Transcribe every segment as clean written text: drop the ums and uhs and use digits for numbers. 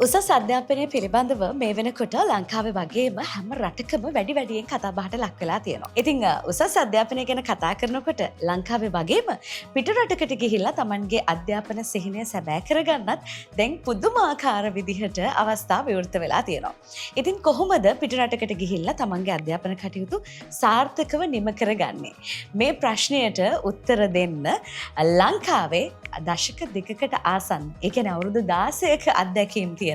උසස් අධ්‍යාපනය පිළිබඳව මේ වෙනකොට ලංකාවේ වගේම හැම රටකම වැඩි වැඩියෙන් කතා බහට ලක් වෙලා තියෙනවා. ඉතින් උසස් අධ්‍යාපනය ගැන කතා කරනකොට ලංකාවේ වගේම පිටරටකට ගිහිල්ලා Tamanගේ අධ්‍යාපන සිහිනය සැබෑ කරගන්නත් දැන් පුදුමාකාර විදිහට අවස්ථා විවෘත වෙලා තියෙනවා. ඉතින් කොහොමද පිටරටකට ගිහිල්ලා Tamanගේ අධ්‍යාපන කටයුතු සාර්ථකව නිම කරගන්නේ? මේ ප්‍රශ්නයට උත්තර දෙන්න ලංකාවේ දශක දෙකකට ආසන්න, ඒ කියන්නේ අවුරුදු 16ක අත්දැකීම් තියෙන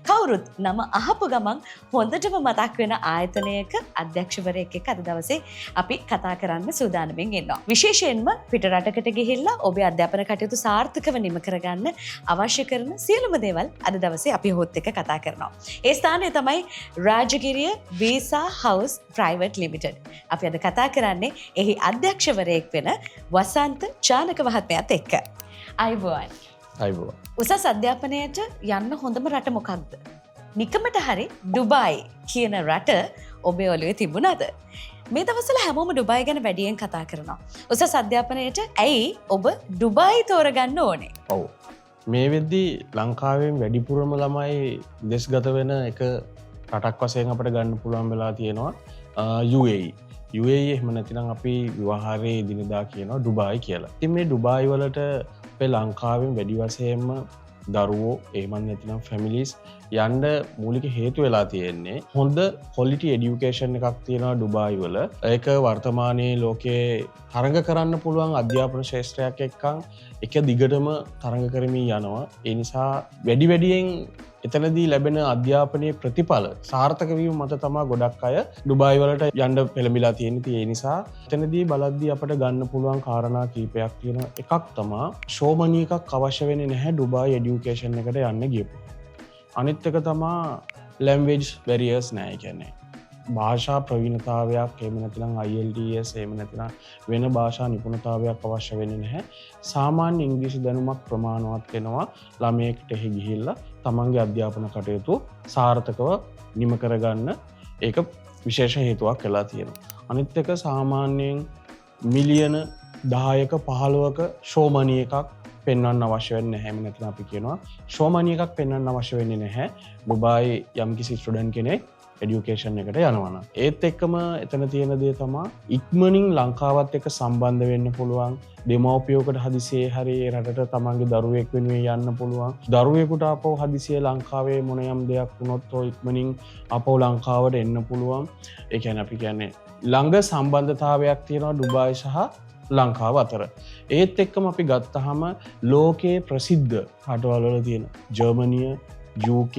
කවුරුත් නම අහපු ගමන් හොඳටම මතක් වෙන ආයතනයක අධ්‍යක්ෂවරයෙක් එක්ක අද දවසේ අපි කතා කරන්න සූදානම්ෙන් ඉන්නවා. විශේෂයෙන්ම පිටරටකට ගිහිල්ලා ඔබේ අධ්‍යාපන කටයුතු සාර්ථකව නිම කරගන්න අවශ්‍ය කරන සියලුම දේවල් අද දවසේ අපි ඔහොත් එක්ක කතා කරනවා. ඒ ස්ථානය තමයි Rajagiriya visa house private limited. අපි අද කතා කරන්නේ එහි අධ්‍යක්ෂවරයෙක් වෙන වසන්ත චානක මහත්මයාත් එක්ක. අයිබෝන්. අයිබෝන්. උසස් අධ්‍යාපනයට යන්න හොඳම රට මොකක්ද? නිකමට හරි ඩුබායි කියන රට ඔබේ ඔළුවේ තිබුණාද? මේ දවස්වල හැමෝම ඩුබායි ගැන වැඩියෙන් කතා කරනවා. උසස් අධ්‍යාපනයට ඇයි ඔබ ඩුබායි තෝරගන්න ඕනේ? ඔව්. මේ වෙද්දී ලංකාවෙන් වැඩිපුරම ළමයි දෙස්ගත වෙන එක රටක් වශයෙන් අපිට ගන්න පුළුවන් වෙලා තියෙනවා UAE. UAE එහෙම නැතිනම් අපි විවාහාරයේ දිනදා කියනවා ඩුබායි කියලා. ඉතින් මේ ඩුබායි වලට අපේ ලංකාවෙන් වැඩි වශයෙන්ම දරුවෝ එහෙමත් නැතිනම් ෆැමිලිස් යන්න මූලික හේතු වෙලා තියෙන්නේ හොඳ ක්වොලිටි এডুকেෂන් එකක් තියෙනවා ඩුබායි වල. ඒක වර්තමානයේ ලෝකයේ තරඟ කරන්න පුළුවන් අධ්‍යාපන ශාස්ත්‍රයක් එක්කන් එක දිගටම තරඟ කරමින් යනවා. ඒ නිසා වැඩියෙන් එතනදී ලැබෙන අධ්‍යාපනයේ ප්‍රතිඵල සාර්ථක වීම මත තමයි ගොඩක් අය ඩුබායි වලට යන්න පෙළඹිලා තියෙන්නේ. ඒ නිසා එතනදී බලද්දී අපිට ගන්න පුළුවන් කාරණා කීපයක් තියෙනවා. එකක් තමයි ෂෝමනි එකක් අවශ්‍ය වෙන්නේ නැහැ ඩුබායි এডুকেෂන් එකට යන්න ගියපො. අනිත් එක තමයි ලැන්ග්වේජ් බැරියර්ස් නැහැ. කියන්නේ භාෂා ප්‍රවීණතාවයක් එහෙම නැත්නම් IELTS එහෙම නැත්නම් වෙන භාෂා නිපුණතාවයක් අවශ්‍ය වෙන්නේ නැහැ. සාමාන්‍ය ඉංග්‍රීසි දැනුමක් ප්‍රමාණවත් වෙනවා ළමයෙක්ට එහි ගිහිල්ලා තමන්ගේ අධ්‍යාපන කටයුතු සාර්ථකව නිම කරගන්න. ඒක විශේෂ හේතුවක් වෙලා තියෙනවා. අනිත් එක සාමාන්‍යයෙන් මිලියන 10ක 15ක ෂෝමනි එකක් පෙන්වන්න අවශ්‍ය වෙන්නේ නැහැ. එහෙම නැත්නම් අපි කියනවා ෂෝමනි එකක් පෙන්වන්න අවශ්‍ය වෙන්නේ නැහැ ඩුබායි යම්කිසි ස්ටුඩන්ට් කෙනෙක් එඩියුකේෂන් එකට යනවනම්. ඒත් එක්කම එතන තියෙන දේ තමයි ඉක්මනින් ලංකාවත් එක්ක සම්බන්ධ වෙන්න පුළුවන්. දෙමව්පියෝකට හදිසියේ හරි රටට තමන්ගේ දරුවෙක් වෙනුවෙන් යන්න පුළුවන්. දරුවෙකුට ආපහු හදිසියේ ලංකාවේ මොන යම් දෙයක් වුණොත් ඉක්මනින් ආපහු ලංකාවට එන්න පුළුවන්. ඒ කියන්නේ අපි කියන්නේ ළඟ සම්බන්ධතාවයක් තියෙනවා ඩුබායි සහ ලංකාව අතර. ඒත් එක්කම අපි ගත්තහම ලෝකයේ ප්‍රසිද්ධ රටවල් වල තියෙන ජර්මනිය, UK,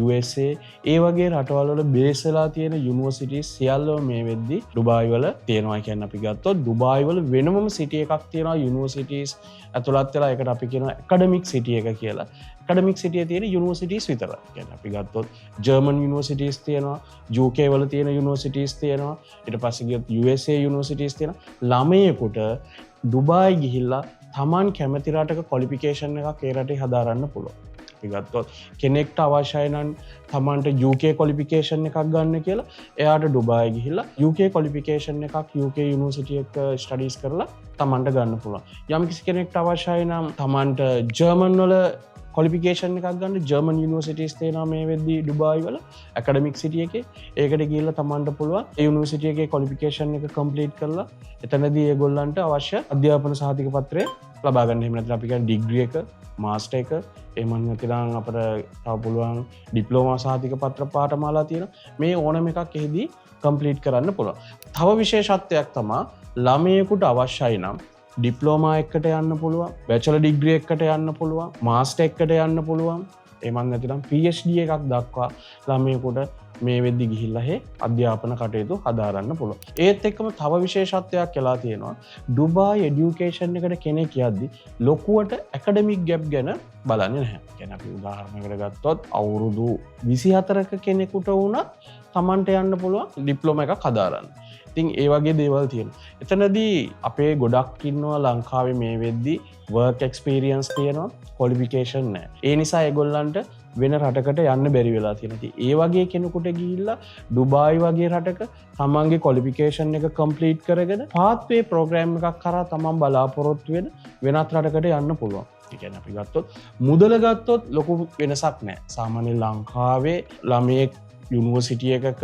USA ඒ වගේ රටවල් වල බේස් වෙලා තියෙන යුනිවර්සිටිස් සියල්ලම මේ වෙද්දී ඩුබායි වල තියෙනවා. කියන්නේ අපි ගත්තොත් ඩුබායි වල වෙනමම සිටි එකක් තියෙනවා යුනිවර්සිටිස් ඇතුළත් වෙලා. ඒකට අපි කියනවා ඇකඩමික් සිටි එක කියලා. ඇකඩමික් සිටියේ තියෙන යුනිවර්සිටිස් විතරයි. කියන්නේ අපි ගත්තොත් ජර්මන් යුනිවර්සිටිස් තියෙනවා, UK වල තියෙන යුනිවර්සිටිස් තියෙනවා, ඊට පස්සේ ගියොත් USA යුනිවර්සිටිස් තියෙනවා. ළමයෙකුට ඩුබායි ගිහිල්ලා Taman කැමති රටක ක්වොලිෆිකේෂන් එකක් ඒ රටේ හදාරන්න පුළුවන්. ගත්තොත් කෙනෙක්ට අවශ්‍යයි නම් තමන්ට UK ක්වොලිෆිකේෂන් එකක් ගන්න කියලා එයාට ඩුබායි ගිහිල්ලා UK ක්වොලිෆිකේෂන් එකක් UK යුනිවර්සිටි එක ස්ටඩීස් කරලා තමන්ට ගන්න පුළුවන්. යම් කිසි කෙනෙක්ට අවශ්‍යයි නම් තමන්ට ජර්මන් වල ක්වොලිෆිකේෂන් එකක් ගන්න ජර්මන් යුනිවර්සිටිස් තියෙනවා මේ වෙද්දී ඩුබායි වල ඇකඩමික් සිටි එකේ. ඒකට ගිහිල්ලා තමන්ට පුළුවන් ඒ යුනිවර්සිටි එකේ ක්වොලිෆිකේෂන් එක කම්ප්ලීට් කරලා එතනදී ඒගොල්ලන්ට අවශ්‍ය අධ්‍යාපන සහතික පත්‍රය ලබා ගන්න. එහෙම නැත්නම් අපි කියන්නේ ඩිග්‍රී එක, මාස්ටර් එක, එහෙම නැත්නම් අපිට තව පුළුවන් ඩිප්ලෝමා සහතික පත්‍ර පාඨමාලා තියෙන මේ ඕනම එකක් එහිදී කම්ප්ලීට් කරන්න පුළුවන්. තව විශේෂත්වයක් තමයි ළමයෙකුට අවශ්‍යයි නම් ඩිප්ලෝමා එකකට යන්න පුළුවන්, බැචලර් ඩිග්‍රී එකකට යන්න පුළුවන්, මාස්ටර් එකකට යන්න පුළුවන්. එහෙම නැත්නම් PhD එකක් දක්වා ළමයෙකුට මේ වෙද්දි ගිහිල්ලා අධ්‍යාපන කටයුතු හදාරන්න පුළුවන්. ඒත් එක්කම තව විශේෂත්වයක් වෙලා තියෙනවා. ඩුබායි এডুকেෂන් එකට කෙනෙක් යද්දි ලොකුවට ඇකඩමික් ගැප් ගැන බලන්නේ නැහැ. කියන්නේ අපි උදාහරණයකට ගත්තොත් අවුරුදු 24ක කෙනෙකුට වුණත් Tamanට යන්න පුළුවන් ඩිප්ලෝමා එකක් හදාරන්න. ඉතින් ඒ වගේ දේවල් තියෙනවා. එතනදී අපේ ගොඩක් ඉන්නවා ලංකාවේ මේ වෙද්දි work experience තියෙනවා, qualification නැහැ. ඒ නිසා ඒගොල්ලන්ට වෙන රටකට යන්න බැරි වෙලා තියෙනවා. ඒ වගේ කෙනෙකුට ගිහිල්ලා ඩුබායි වගේ රටක තමන්ගේ ක්වොලිෆිකේෂන් එක කම්ප්ලීට් කරගෙන පාත්වේ ප්‍රෝග්‍රෑම් එකක් කරා තමන් බලාපොරොත්තු වෙන වෙනත් රටකට යන්න පුළුවන්. එකන අපි ගත්තොත් මුදල ගත්තොත් ලොකු වෙනසක් නෑ සාමාන්‍ය ලංකාවේ ළමයෙක් යුනිවර්සිටිය එකක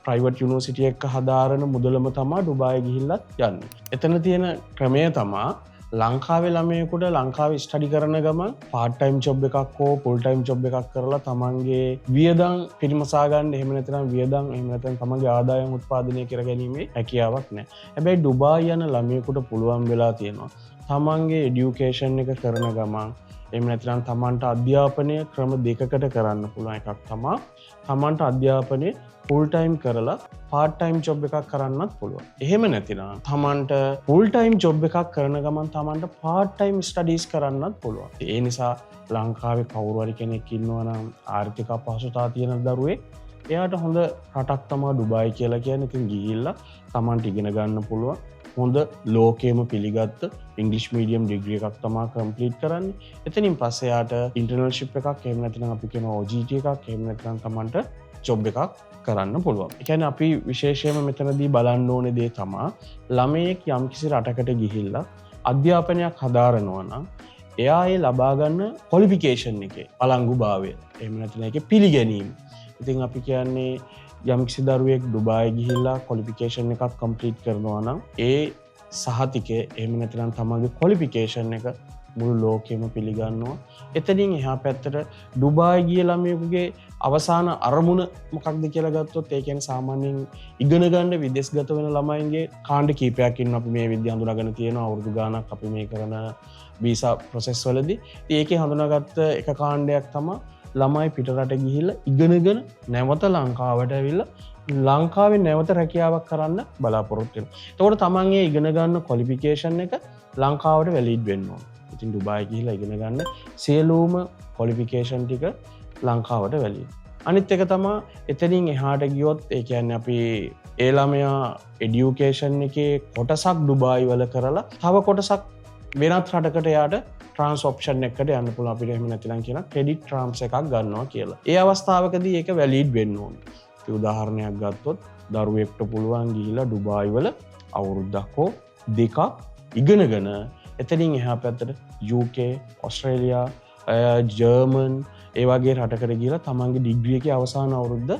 ප්‍රයිවට් යුනිවර්සිටිය එක හදාරන මුදලම තමා ඩුබායි ගිහිල්ලත් යන්න. එතන තියෙන ක්‍රමය තමා ලංකාවේ ළමයෙකුට ලංකාවේ ස්ටඩි කරන ගමන් පාර්ට් ටයිම් ජොබ් එකක් හෝ ෆුල් ටයිම් ජොබ් එකක් කරලා තමන්ගේ වියදම් පිරිමසා ගන්න එහෙම නැත්නම් වියදම් එහෙම නැත්නම් තමන්ගේ ආදායම් උත්පාදනය කර ගැනීමේ හැකියාවක් නැහැ. හැබැයි ඩුබායි යන ළමයෙකුට පුළුවන් වෙලා තියෙනවා තමන්ගේ එඩියුකේෂන් එක කරන ගමන් එහෙම නැත්නම් තමන්ට අධ්‍යාපනය ක්‍රම දෙකකට කරන්න පුළුවන් එකක් තමා තමන්ට අධ්‍යාපනය ෆුල් ටයිම් කරලා පාර්ට් ටයිම් ජොබ් එකක් කරන්නත් පුළුවන්. එහෙම නැතිනම් තමන්ට ෆුල් ටයිම් ජොබ් එකක් කරන ගමන් තමන්ට පාර්ට් ටයිම් ස්ටඩීස් කරන්නත් පුළුවන්. ඒ නිසා ලංකාවේ කවුරු හරි කෙනෙක් ඉන්නවා නම් ආර්ථික අපහසුතාව තියෙන දරුවෙක් එයාට හොඳ රටක් තමා ඩුබායි කියලා කියන්නේ. ඉතින් ගිහිල්ලා තමන්ට ඉගෙන ගන්න පුළුවන්. හොඳ ලෝකේම පිළිගත්ත ඉංග්‍රීසි මීඩියම් ඩිග්‍රී එකක් තමා කම්ප්ලීට් කරන්නේ. එතනින් පස්සේ යාට ඉන්ටර්නල්ෂිප් එකක් එහෙම නැත්නම් අපි කියන OGT එකක් එහෙම නැත්නම් තමන්ට ජොබ් එකක් කරන්න පුළුවන්. ඒ කියන්නේ අපි විශේෂයෙන්ම මෙතනදී බලන්න ඕනේ දේ තමා ළමයෙක් යම්කිසි රටකට ගිහිල්ලා අධ්‍යාපනයක් හදාරනවා නම් එයා ඒ ලබා ගන්න ක්වොලිෆිකේෂන් එකේ අලංගුභාවය එහෙම නැත්නම් ඒකේ පිළිගැනීම. ඉතින් අපි කියන්නේ යම්කිසි දරුවෙක් ඩුබායි ගිහිල්ලා ක්වොලිෆිකේෂන් එකක් කම්ප්ලීට් කරනවා නම් ඒ සහතිකය එහෙම නැත්නම් තමන්ගේ ක්වොලිෆිකේෂන් එක මුළු ලෝකෙම පිළිගන්නවා. එතනින් එහා පැත්තට ඩුබායි ගිය ළමයෙකුගේ අවසාන අරමුණ මොකක්ද කියලා ගත්තොත් ඒ කියන්නේ සාමාන්‍යයෙන් ඉගෙන ගන්න විදේශගත වෙන ළමයින්ගේ කාණ්ඩ කීපයක් ඉන්න අපි මේ විද්‍ය හඳුනාගෙන තියෙනවා අවුරුදු ගාණක් අපි මේ කරන වීසා ප්‍රොසෙස් වලදී. ඉතින් ඒකේ හඳුනාගත්ත එක කාණ්ඩයක් තමයි ළමයි පිටරට ගිහිල්ලා ඉගෙනගෙන නැවත ලංකාවට ඇවිල්ලා ලංකාවේ නැවත රැකියාවක් කරන්න බලාපොරොත්තු වෙනවා. එතකොට තමන් ඒ ඉගෙන ගන්න ක්වොලිෆිකේෂන් එක ලංකාවට වැලිඩ් වෙන්න ඕන. ඉතින් ඩුබායි ගිහිල්ලා ඉගෙන ගන්න සියලුම ක්වොලිෆිකේෂන් ටික ලංකාවට වැලිඩ්. අනිත් එක තමයි එතනින් එහාට ගියොත් ඒ කියන්නේ අපි ඒ ළමයා এডুকেෂන් එකේ කොටසක් ඩුබායි වල කරලා තව කොටසක් වෙනත් රටකට යාට ට්‍රාන්ස් ඔප්ෂන් එකකට යන්න පුළුවන්. අපිට එහෙම නැතිනම් කියන ක්‍රෙඩිට් ට්‍රාන්ස් එකක් ගන්නවා කියලා. ඒ අවස්ථාවකදී ඒක වැලිඩ් වෙන්න ඕනේ. ඒ උදාහරණයක් ගත්තොත් දරුවෙක්ට පුළුවන් ගිහිල්ලා ඩුබායි වල අවුරුද්දක් හෝ දෙකක් ඉගෙනගෙන එතනින් එහා පැත්තට UK, ඔස්ට්‍රේලියා, ජර්මන් ඒ වගේ රටකට ගිහිල්ලා තමන්ගේ ඩිග්‍රී එකේ අවසාන අවුරුද්ද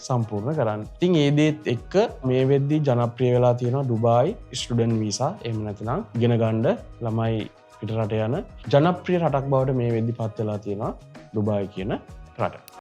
සම්පූර්ණ කරන්න. ඉතින් ඒ දේත් එක්ක මේ වෙද්දී ජනප්‍රිය වෙලා තියෙනවා ඩුබායි ස්ටුඩන්ට් වීසා. එහෙම නැත්නම් ඉගෙන ගන්න ළමයි පිටරට යන ජනප්‍රිය රටක් බවට මේ වෙද්දී පත් වෙලා තියෙනවා ඩුබායි කියන රට.